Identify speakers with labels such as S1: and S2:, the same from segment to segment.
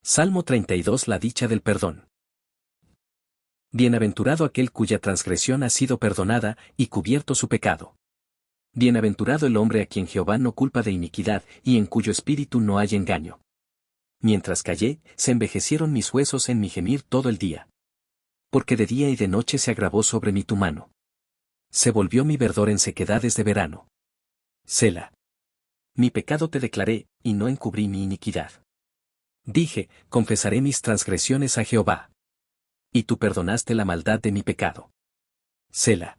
S1: Salmo 32. La dicha del perdón. Bienaventurado aquel cuya transgresión ha sido perdonada y cubierto su pecado. Bienaventurado el hombre a quien Jehová no culpa de iniquidad y en cuyo espíritu no hay engaño. Mientras callé, se envejecieron mis huesos en mi gemir todo el día. Porque de día y de noche se agravó sobre mí tu mano. Se volvió mi verdor en sequedades de verano. Selah. Mi pecado te declaré, y no encubrí mi iniquidad. Dije, confesaré mis transgresiones a Jehová. Y tú perdonaste la maldad de mi pecado. Selah.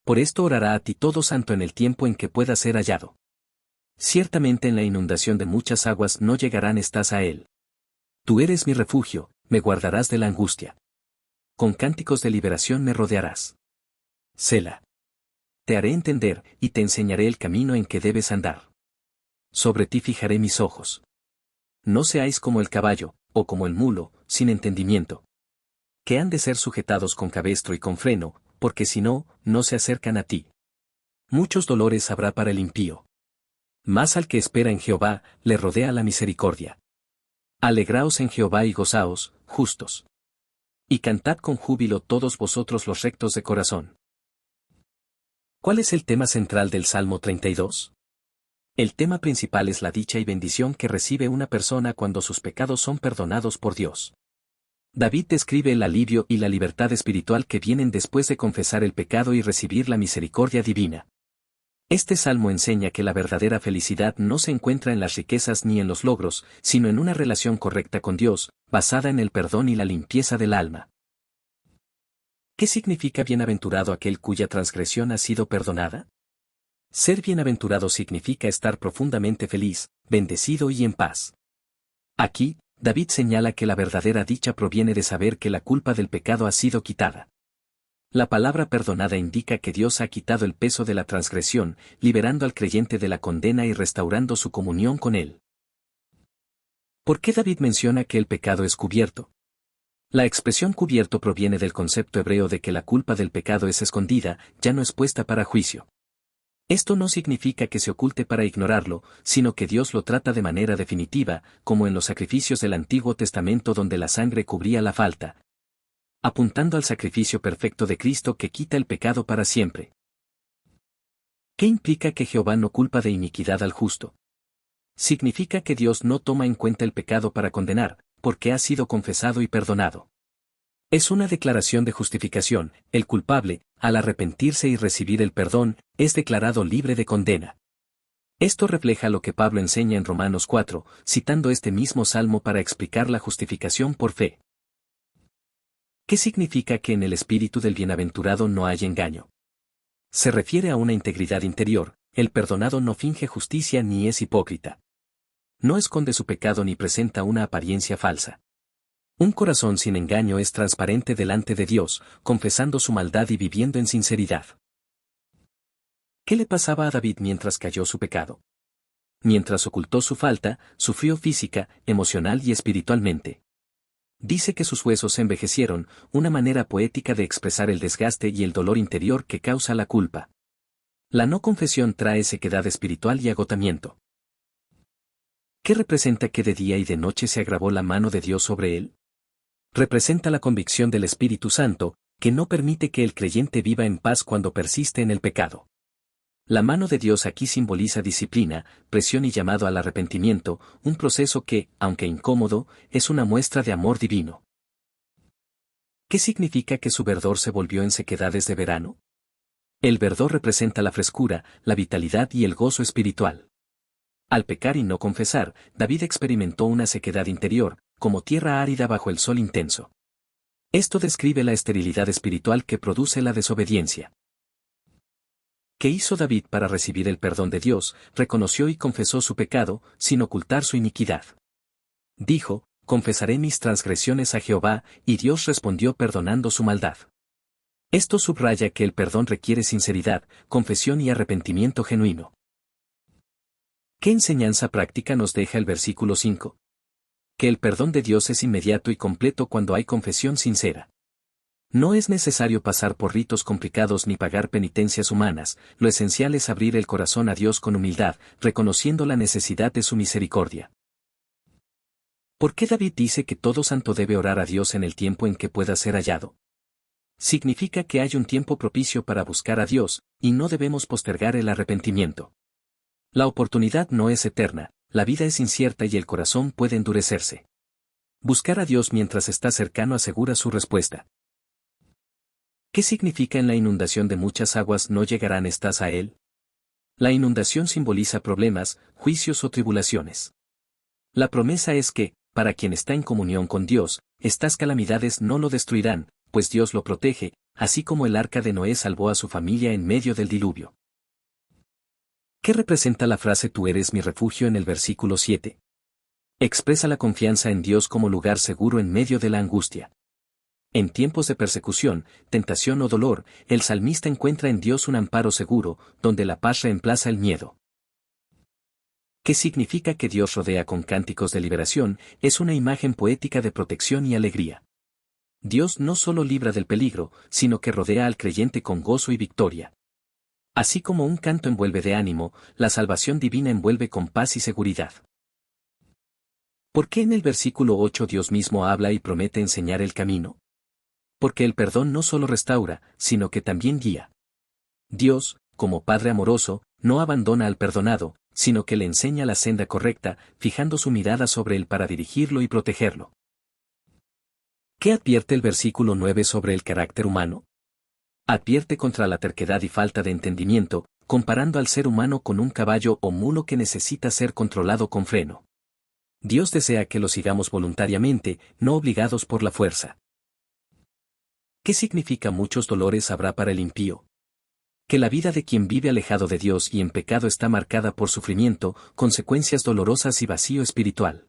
S1: Por esto orará a ti todo santo en el tiempo en que pueda ser hallado. Ciertamente en la inundación de muchas aguas no llegarán estas a él. Tú eres mi refugio, me guardarás de la angustia. Con cánticos de liberación me rodearás. Selah. Te haré entender, y te enseñaré el camino en que debes andar. Sobre ti fijaré mis ojos. No seáis como el caballo, o como el mulo, sin entendimiento, que han de ser sujetados con cabestro y con freno, porque si no, no se acercan a ti. Muchos dolores habrá para el impío. Mas al que espera en Jehová, le rodea la misericordia. Alegraos en Jehová y gozaos, justos. Y cantad con júbilo todos vosotros los rectos de corazón. ¿Cuál es el tema central del Salmo 32? El tema principal es la dicha y bendición que recibe una persona cuando sus pecados son perdonados por Dios. David describe el alivio y la libertad espiritual que vienen después de confesar el pecado y recibir la misericordia divina. Este salmo enseña que la verdadera felicidad no se encuentra en las riquezas ni en los logros, sino en una relación correcta con Dios, basada en el perdón y la limpieza del alma. ¿Qué significa bienaventurado aquel cuya transgresión ha sido perdonada? Ser bienaventurado significa estar profundamente feliz, bendecido y en paz. Aquí, David señala que la verdadera dicha proviene de saber que la culpa del pecado ha sido quitada. La palabra perdonada indica que Dios ha quitado el peso de la transgresión, liberando al creyente de la condena y restaurando su comunión con Él. ¿Por qué David menciona que el pecado es cubierto? La expresión cubierto proviene del concepto hebreo de que la culpa del pecado es escondida, ya no es puesta para juicio. Esto no significa que se oculte para ignorarlo, sino que Dios lo trata de manera definitiva, como en los sacrificios del Antiguo Testamento donde la sangre cubría la falta, apuntando al sacrificio perfecto de Cristo que quita el pecado para siempre. ¿Qué implica que Jehová no culpa de iniquidad al justo? Significa que Dios no toma en cuenta el pecado para condenar, porque ha sido confesado y perdonado. Es una declaración de justificación. El culpable, al arrepentirse y recibir el perdón, es declarado libre de condena. Esto refleja lo que Pablo enseña en Romanos 4, citando este mismo salmo para explicar la justificación por fe. ¿Qué significa que en el espíritu del bienaventurado no hay engaño? Se refiere a una integridad interior. El perdonado no finge justicia ni es hipócrita. No esconde su pecado ni presenta una apariencia falsa. Un corazón sin engaño es transparente delante de Dios, confesando su maldad y viviendo en sinceridad. ¿Qué le pasaba a David mientras cayó su pecado? Mientras ocultó su falta, sufrió física, emocional y espiritualmente. Dice que sus huesos se envejecieron, una manera poética de expresar el desgaste y el dolor interior que causa la culpa. La no confesión trae sequedad espiritual y agotamiento. ¿Qué representa que de día y de noche se agravó la mano de Dios sobre él? Representa la convicción del Espíritu Santo, que no permite que el creyente viva en paz cuando persiste en el pecado. La mano de Dios aquí simboliza disciplina, presión y llamado al arrepentimiento, un proceso que, aunque incómodo, es una muestra de amor divino. ¿Qué significa que su verdor se volvió en sequedades de verano? El verdor representa la frescura, la vitalidad y el gozo espiritual. Al pecar y no confesar, David experimentó una sequedad interior, como tierra árida bajo el sol intenso. Esto describe la esterilidad espiritual que produce la desobediencia. ¿Qué hizo David para recibir el perdón de Dios? Reconoció y confesó su pecado, sin ocultar su iniquidad. Dijo, confesaré mis transgresiones a Jehová, y Dios respondió perdonando su maldad. Esto subraya que el perdón requiere sinceridad, confesión y arrepentimiento genuino. ¿Qué enseñanza práctica nos deja el versículo 5? Que el perdón de Dios es inmediato y completo cuando hay confesión sincera. No es necesario pasar por ritos complicados ni pagar penitencias humanas, lo esencial es abrir el corazón a Dios con humildad, reconociendo la necesidad de su misericordia. ¿Por qué David dice que todo santo debe orar a Dios en el tiempo en que pueda ser hallado? Significa que hay un tiempo propicio para buscar a Dios, y no debemos postergar el arrepentimiento. La oportunidad no es eterna, la vida es incierta y el corazón puede endurecerse. Buscar a Dios mientras está cercano asegura su respuesta. ¿Qué significa en la inundación de muchas aguas no llegarán estas a él? La inundación simboliza problemas, juicios o tribulaciones. La promesa es que, para quien está en comunión con Dios, estas calamidades no lo destruirán, pues Dios lo protege, así como el arca de Noé salvó a su familia en medio del diluvio. ¿Qué representa la frase "tú eres mi refugio" en el versículo 7? Expresa la confianza en Dios como lugar seguro en medio de la angustia. En tiempos de persecución, tentación o dolor, el salmista encuentra en Dios un amparo seguro, donde la paz reemplaza el miedo. ¿Qué significa que Dios rodea con cánticos de liberación? Es una imagen poética de protección y alegría. Dios no solo libra del peligro, sino que rodea al creyente con gozo y victoria. Así como un canto envuelve de ánimo, la salvación divina envuelve con paz y seguridad. ¿Por qué en el versículo 8 Dios mismo habla y promete enseñar el camino? Porque el perdón no solo restaura, sino que también guía. Dios, como Padre amoroso, no abandona al perdonado, sino que le enseña la senda correcta, fijando su mirada sobre él para dirigirlo y protegerlo. ¿Qué advierte el versículo 9 sobre el carácter humano? Advierte contra la terquedad y falta de entendimiento, comparando al ser humano con un caballo o mulo que necesita ser controlado con freno. Dios desea que lo sigamos voluntariamente, no obligados por la fuerza. ¿Qué significa muchos dolores habrá para el impío? Que la vida de quien vive alejado de Dios y en pecado está marcada por sufrimiento, consecuencias dolorosas y vacío espiritual.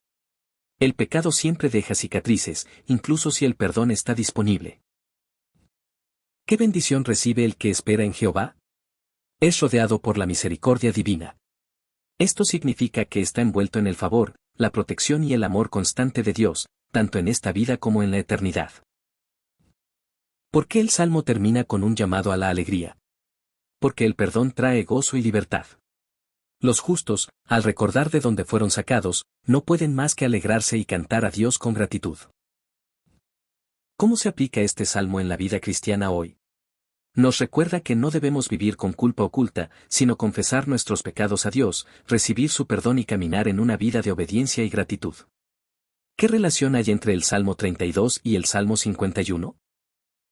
S1: El pecado siempre deja cicatrices, incluso si el perdón está disponible. ¿Qué bendición recibe el que espera en Jehová? Es rodeado por la misericordia divina. Esto significa que está envuelto en el favor, la protección y el amor constante de Dios, tanto en esta vida como en la eternidad. ¿Por qué el Salmo termina con un llamado a la alegría? Porque el perdón trae gozo y libertad. Los justos, al recordar de dónde fueron sacados, no pueden más que alegrarse y cantar a Dios con gratitud. ¿Cómo se aplica este salmo en la vida cristiana hoy? Nos recuerda que no debemos vivir con culpa oculta, sino confesar nuestros pecados a Dios, recibir su perdón y caminar en una vida de obediencia y gratitud. ¿Qué relación hay entre el Salmo 32 y el Salmo 51?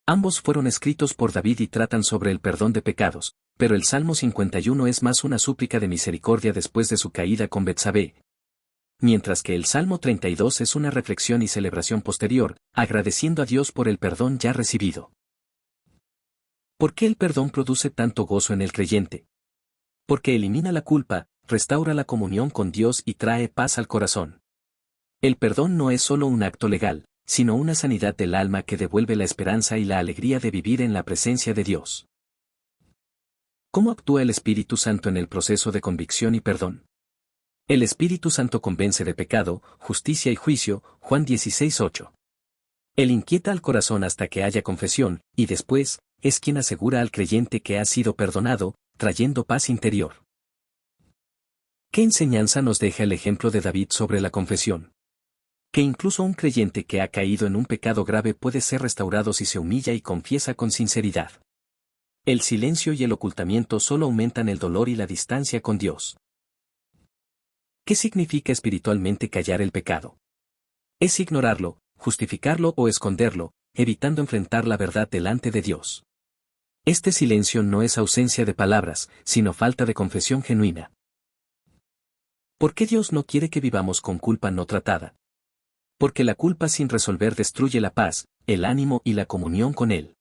S1: Ambos fueron escritos por David y tratan sobre el perdón de pecados, pero el Salmo 51 es más una súplica de misericordia después de su caída con Betsabé, mientras que el Salmo 32 es una reflexión y celebración posterior, agradeciendo a Dios por el perdón ya recibido. ¿Por qué el perdón produce tanto gozo en el creyente? Porque elimina la culpa, restaura la comunión con Dios y trae paz al corazón. El perdón no es solo un acto legal, sino una sanidad del alma que devuelve la esperanza y la alegría de vivir en la presencia de Dios. ¿Cómo actúa el Espíritu Santo en el proceso de convicción y perdón? El Espíritu Santo convence de pecado, justicia y juicio, Juan 16:8. Él inquieta al corazón hasta que haya confesión, y después, es quien asegura al creyente que ha sido perdonado, trayendo paz interior. ¿Qué enseñanza nos deja el ejemplo de David sobre la confesión? Que incluso un creyente que ha caído en un pecado grave puede ser restaurado si se humilla y confiesa con sinceridad. El silencio y el ocultamiento solo aumentan el dolor y la distancia con Dios. ¿Qué significa espiritualmente callar el pecado? Es ignorarlo, justificarlo o esconderlo, evitando enfrentar la verdad delante de Dios. Este silencio no es ausencia de palabras, sino falta de confesión genuina. ¿Por qué Dios no quiere que vivamos con culpa no tratada? Porque la culpa sin resolver destruye la paz, el ánimo y la comunión con Él.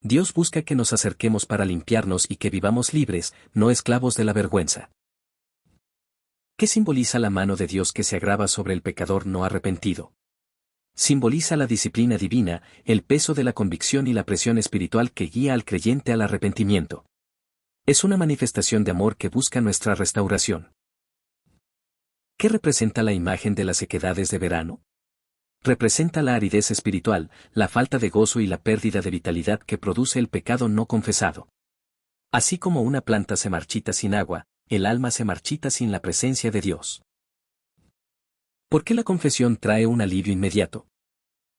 S1: Dios busca que nos acerquemos para limpiarnos y que vivamos libres, no esclavos de la vergüenza. ¿Qué simboliza la mano de Dios que se agrava sobre el pecador no arrepentido? Simboliza la disciplina divina, el peso de la convicción y la presión espiritual que guía al creyente al arrepentimiento. Es una manifestación de amor que busca nuestra restauración. ¿Qué representa la imagen de las sequedades de verano? Representa la aridez espiritual, la falta de gozo y la pérdida de vitalidad que produce el pecado no confesado. Así como una planta se marchita sin agua, el alma se marchita sin la presencia de Dios. ¿Por qué la confesión trae un alivio inmediato?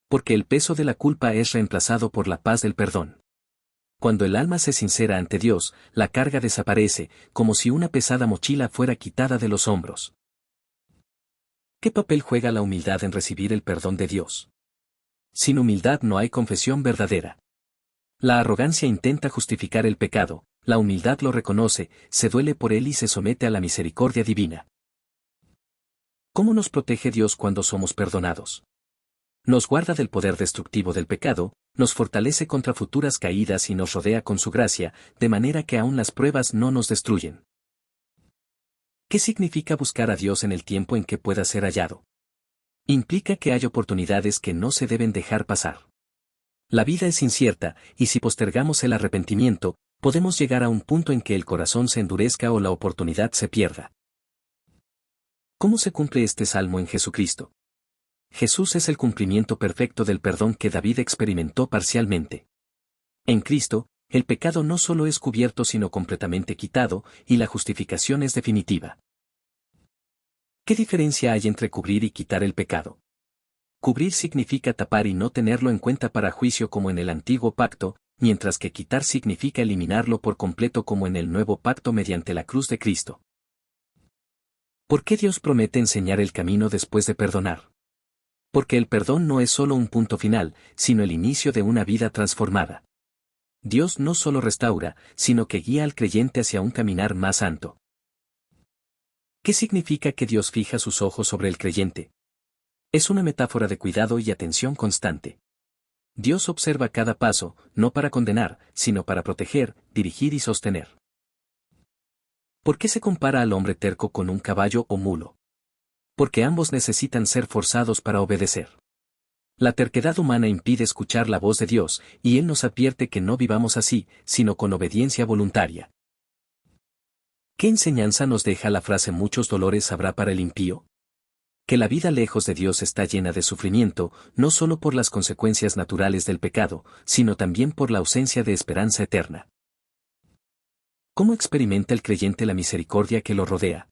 S1: Porque el peso de la culpa es reemplazado por la paz del perdón. Cuando el alma se sincera ante Dios, la carga desaparece, como si una pesada mochila fuera quitada de los hombros. ¿Qué papel juega la humildad en recibir el perdón de Dios? Sin humildad no hay confesión verdadera. La arrogancia intenta justificar el pecado, la humildad lo reconoce, se duele por él y se somete a la misericordia divina. ¿Cómo nos protege Dios cuando somos perdonados? Nos guarda del poder destructivo del pecado, nos fortalece contra futuras caídas y nos rodea con su gracia, de manera que aún las pruebas no nos destruyen. ¿Qué significa buscar a Dios en el tiempo en que pueda ser hallado? Implica que hay oportunidades que no se deben dejar pasar. La vida es incierta, y si postergamos el arrepentimiento, podemos llegar a un punto en que el corazón se endurezca o la oportunidad se pierda. ¿Cómo se cumple este salmo en Jesucristo? Jesús es el cumplimiento perfecto del perdón que David experimentó parcialmente. En Cristo, el pecado no solo es cubierto sino completamente quitado, y la justificación es definitiva. ¿Qué diferencia hay entre cubrir y quitar el pecado? Cubrir significa tapar y no tenerlo en cuenta para juicio como en el antiguo pacto, mientras que quitar significa eliminarlo por completo como en el nuevo pacto mediante la cruz de Cristo. ¿Por qué Dios promete enseñar el camino después de perdonar? Porque el perdón no es solo un punto final, sino el inicio de una vida transformada. Dios no solo restaura, sino que guía al creyente hacia un caminar más santo. ¿Qué significa que Dios fija sus ojos sobre el creyente? Es una metáfora de cuidado y atención constante. Dios observa cada paso, no para condenar, sino para proteger, dirigir y sostener. ¿Por qué se compara al hombre terco con un caballo o mulo? Porque ambos necesitan ser forzados para obedecer. La terquedad humana impide escuchar la voz de Dios, y Él nos advierte que no vivamos así, sino con obediencia voluntaria. ¿Qué enseñanza nos deja la frase muchos dolores habrá para el impío? Que la vida lejos de Dios está llena de sufrimiento, no solo por las consecuencias naturales del pecado, sino también por la ausencia de esperanza eterna. ¿Cómo experimenta el creyente la misericordia que lo rodea?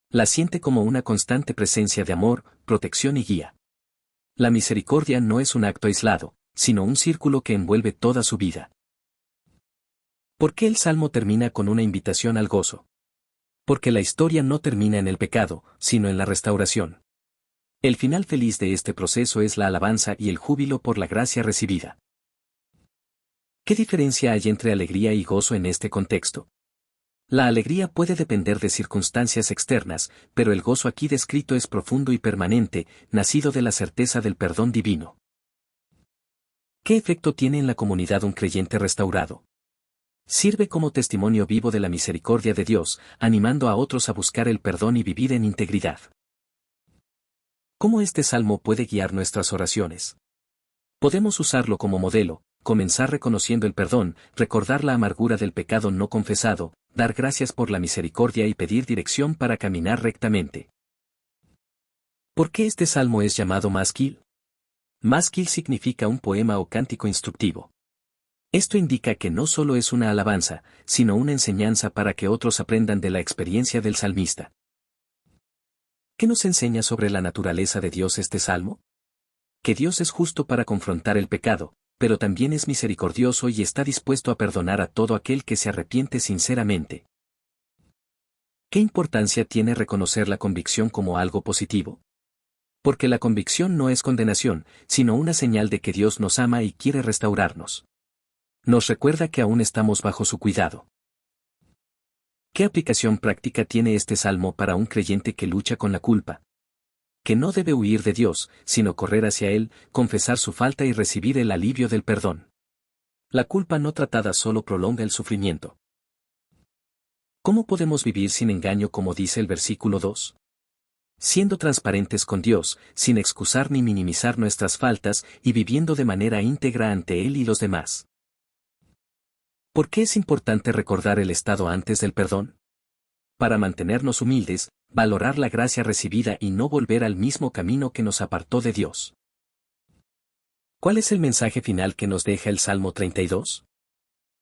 S1: La siente como una constante presencia de amor, protección y guía. La misericordia no es un acto aislado, sino un círculo que envuelve toda su vida. ¿Por qué el Salmo termina con una invitación al gozo? Porque la historia no termina en el pecado, sino en la restauración. El final feliz de este proceso es la alabanza y el júbilo por la gracia recibida. ¿Qué diferencia hay entre alegría y gozo en este contexto? La alegría puede depender de circunstancias externas, pero el gozo aquí descrito es profundo y permanente, nacido de la certeza del perdón divino. ¿Qué efecto tiene en la comunidad un creyente restaurado? Sirve como testimonio vivo de la misericordia de Dios, animando a otros a buscar el perdón y vivir en integridad. ¿Cómo este salmo puede guiar nuestras oraciones? Podemos usarlo como modelo, comenzar reconociendo el perdón, recordar la amargura del pecado no confesado, dar gracias por la misericordia y pedir dirección para caminar rectamente. ¿Por qué este salmo es llamado Maskil? Maskil significa un poema o cántico instructivo. Esto indica que no solo es una alabanza, sino una enseñanza para que otros aprendan de la experiencia del salmista. ¿Qué nos enseña sobre la naturaleza de Dios este salmo? Que Dios es justo para confrontar el pecado, pero también es misericordioso y está dispuesto a perdonar a todo aquel que se arrepiente sinceramente. ¿Qué importancia tiene reconocer la convicción como algo positivo? Porque la convicción no es condenación, sino una señal de que Dios nos ama y quiere restaurarnos. Nos recuerda que aún estamos bajo su cuidado. ¿Qué aplicación práctica tiene este salmo para un creyente que lucha con la culpa? Que no debe huir de Dios, sino correr hacia Él, confesar su falta y recibir el alivio del perdón. La culpa no tratada solo prolonga el sufrimiento. ¿Cómo podemos vivir sin engaño como dice el versículo 2? Siendo transparentes con Dios, sin excusar ni minimizar nuestras faltas y viviendo de manera íntegra ante Él y los demás. ¿Por qué es importante recordar el estado antes del perdón? Para mantenernos humildes, valorar la gracia recibida y no volver al mismo camino que nos apartó de Dios. ¿Cuál es el mensaje final que nos deja el Salmo 32?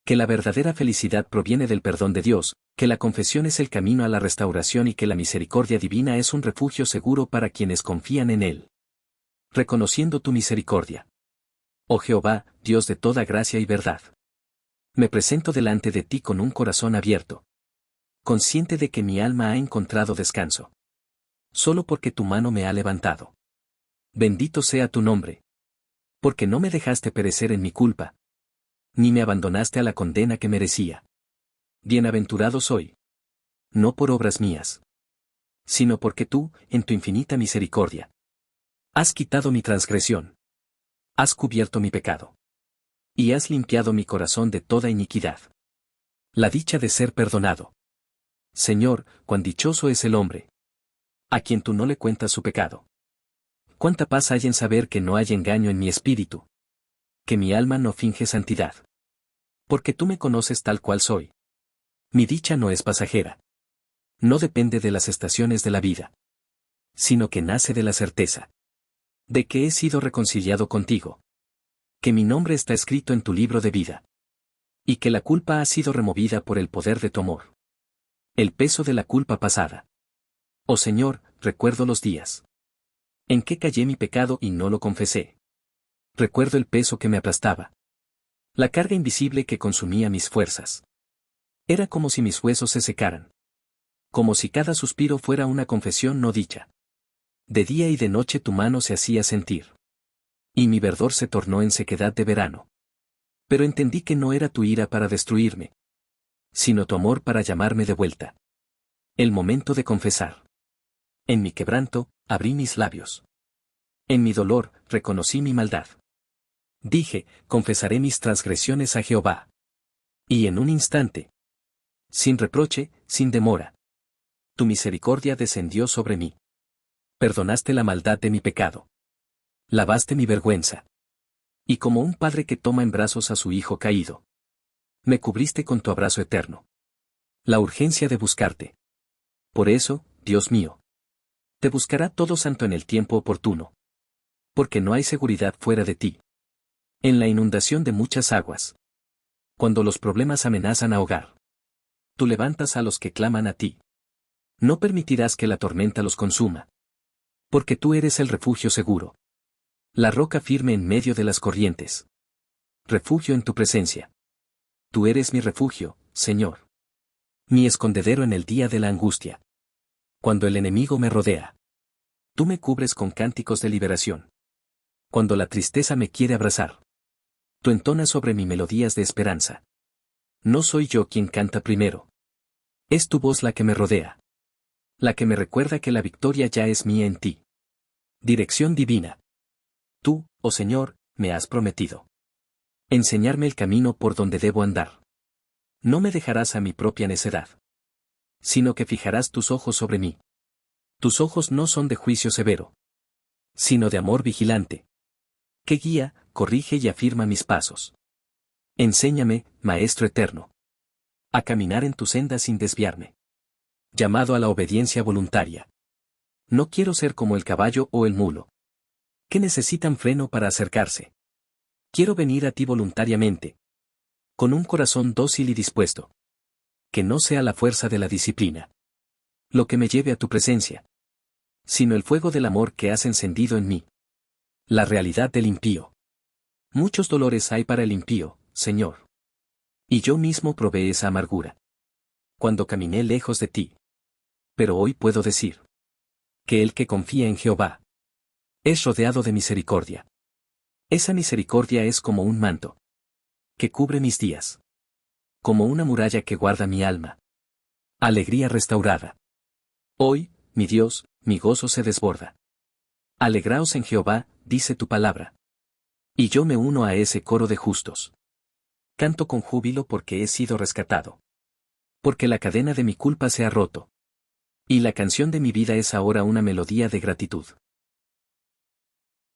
S1: Que la verdadera felicidad proviene del perdón de Dios, que la confesión es el camino a la restauración y que la misericordia divina es un refugio seguro para quienes confían en Él. Reconociendo tu misericordia. Oh Jehová, Dios de toda gracia y verdad. Me presento delante de ti con un corazón abierto. Consciente de que mi alma ha encontrado descanso. Solo porque tu mano me ha levantado. Bendito sea tu nombre. Porque no me dejaste perecer en mi culpa. Ni me abandonaste a la condena que merecía. Bienaventurado soy. No por obras mías. Sino porque tú, en tu infinita misericordia, has quitado mi transgresión. Has cubierto mi pecado. Y has limpiado mi corazón de toda iniquidad. La dicha de ser perdonado. Señor, cuán dichoso es el hombre, a quien tú no le cuentas su pecado. Cuánta paz hay en saber que no hay engaño en mi espíritu. Que mi alma no finge santidad. Porque tú me conoces tal cual soy. Mi dicha no es pasajera. No depende de las estaciones de la vida. Sino que nace de la certeza. De que he sido reconciliado contigo. Que mi nombre está escrito en tu libro de vida. Y que la culpa ha sido removida por el poder de tu amor. El peso de la culpa pasada. Oh Señor, recuerdo los días en que callé mi pecado y no lo confesé. Recuerdo el peso que me aplastaba. La carga invisible que consumía mis fuerzas. Era como si mis huesos se secaran. Como si cada suspiro fuera una confesión no dicha. De día y de noche tu mano se hacía sentir. Y mi verdor se tornó en sequedad de verano. Pero entendí que no era tu ira para destruirme, sino tu amor para llamarme de vuelta. El momento de confesar. En mi quebranto, abrí mis labios. En mi dolor, reconocí mi maldad. Dije, confesaré mis transgresiones a Jehová. Y en un instante, sin reproche, sin demora, tu misericordia descendió sobre mí. Perdonaste la maldad de mi pecado. Lavaste mi vergüenza. Y como un padre que toma en brazos a su hijo caído, me cubriste con tu abrazo eterno. La urgencia de buscarte. Por eso, Dios mío, te buscará todo santo en el tiempo oportuno. Porque no hay seguridad fuera de ti. En la inundación de muchas aguas. Cuando los problemas amenazan ahogar. Tú levantas a los que claman a ti. No permitirás que la tormenta los consuma. Porque tú eres el refugio seguro. La roca firme en medio de las corrientes. Refugio en tu presencia. Tú eres mi refugio, Señor. Mi escondedero en el día de la angustia. Cuando el enemigo me rodea. Tú me cubres con cánticos de liberación. Cuando la tristeza me quiere abrazar. Tú entonas sobre mí melodías de esperanza. No soy yo quien canta primero. Es tu voz la que me rodea. La que me recuerda que la victoria ya es mía en ti. Dirección divina. Tú, oh Señor, me has prometido enseñarme el camino por donde debo andar. No me dejarás a mi propia necedad, sino que fijarás tus ojos sobre mí. Tus ojos no son de juicio severo, sino de amor vigilante, que guía, corrige y afirma mis pasos. Enséñame, Maestro eterno, a caminar en tu senda sin desviarme. Llamado a la obediencia voluntaria. No quiero ser como el caballo o el mulo, que necesitan freno para acercarse. Quiero venir a ti voluntariamente, con un corazón dócil y dispuesto. Que no sea la fuerza de la disciplina lo que me lleve a tu presencia, sino el fuego del amor que has encendido en mí. La realidad del impío. Muchos dolores hay para el impío, Señor. Y yo mismo probé esa amargura cuando caminé lejos de ti. Pero hoy puedo decir que el que confía en Jehová es rodeado de misericordia. Esa misericordia es como un manto que cubre mis días, como una muralla que guarda mi alma. Alegría restaurada. Hoy, mi Dios, mi gozo se desborda. Alegraos en Jehová, dice tu palabra. Y yo me uno a ese coro de justos. Canto con júbilo porque he sido rescatado. Porque la cadena de mi culpa se ha roto. Y la canción de mi vida es ahora una melodía de gratitud.